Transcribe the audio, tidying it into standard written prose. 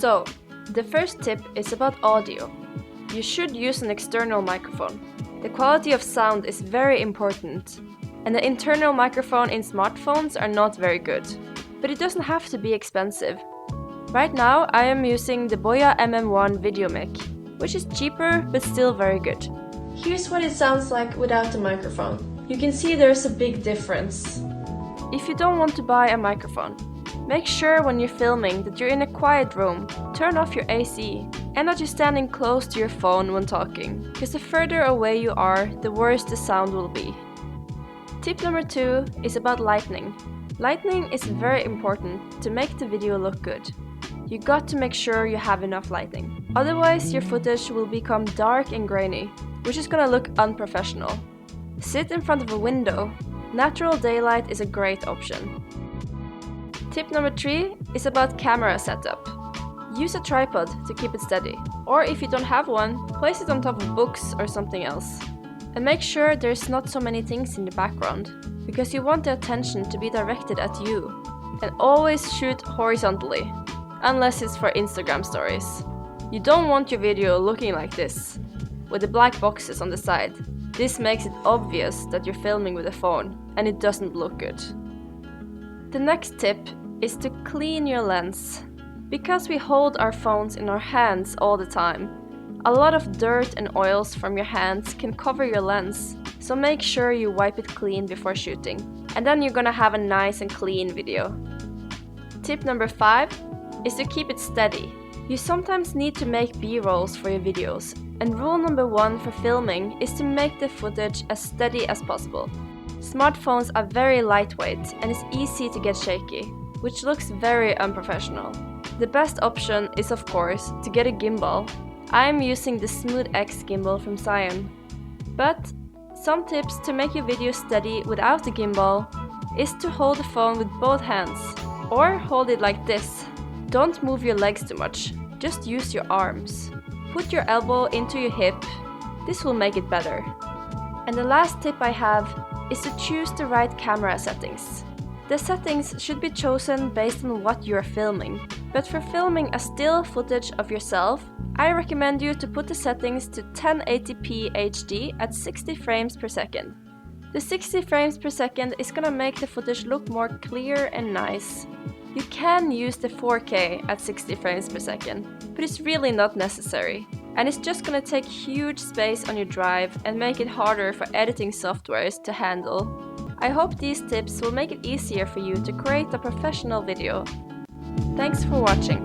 So, the first tip is about audio. You should use an external microphone. The quality of sound is very important, and the internal microphone in smartphones are not very good. But it doesn't have to be expensive. Right now I am using the Boya MM1 video mic, which is cheaper but still very good. Here's what it sounds like without the microphone. You can see there's a big difference. If you don't want to buy a microphone, make sure when you're filming that you're in a quiet room, turn off your AC, and that you're standing close to your phone when talking, because the further away you are, the worse the sound will be. Tip number 2 is about lighting. Lighting is very important to make the video look good. You got to make sure you have enough lighting. Otherwise your footage will become dark and grainy, which is gonna look unprofessional. Sit in front of a window. Natural daylight is a great option. Tip number 3 is about camera setup. Use a tripod to keep it steady, or if you don't have one, place it on top of books or something else. And make sure there's not so many things in the background, because you want the attention to be directed at you. And always shoot horizontally, unless it's for Instagram stories. You don't want your video looking like this, with the black boxes on the side. This makes it obvious that you're filming with a phone, and it doesn't look good. The next tip is to clean your lens. Because we hold our phones in our hands all the time, a lot of dirt and oils from your hands can cover your lens, so make sure you wipe it clean before shooting, and then you're gonna have a nice and clean video. Tip number 5 is to keep it steady. You sometimes need to make B-rolls for your videos, and rule number 1 for filming is to make the footage as steady as possible. Smartphones are very lightweight and it's easy to get shaky, which looks very unprofessional. The best option is of course to get a gimbal. I am using the Smooth X gimbal from Zion. But some tips to make your video steady without the gimbal is to hold the phone with both hands, or hold it like this. Don't move your legs too much, just use your arms. Put your elbow into your hip, this will make it better. And the last tip I have is to choose the right camera settings. The settings should be chosen based on what you're filming, but for filming a still footage of yourself, I recommend you to put the settings to 1080p HD at 60 frames per second. The 60 frames per second is gonna make the footage look more clear and nice. You can use the 4K at 60 frames per second, but it's really not necessary. And it's just gonna take huge space on your drive and make it harder for editing softwares to handle. I hope these tips will make it easier for you to create a professional video. Thanks for watching.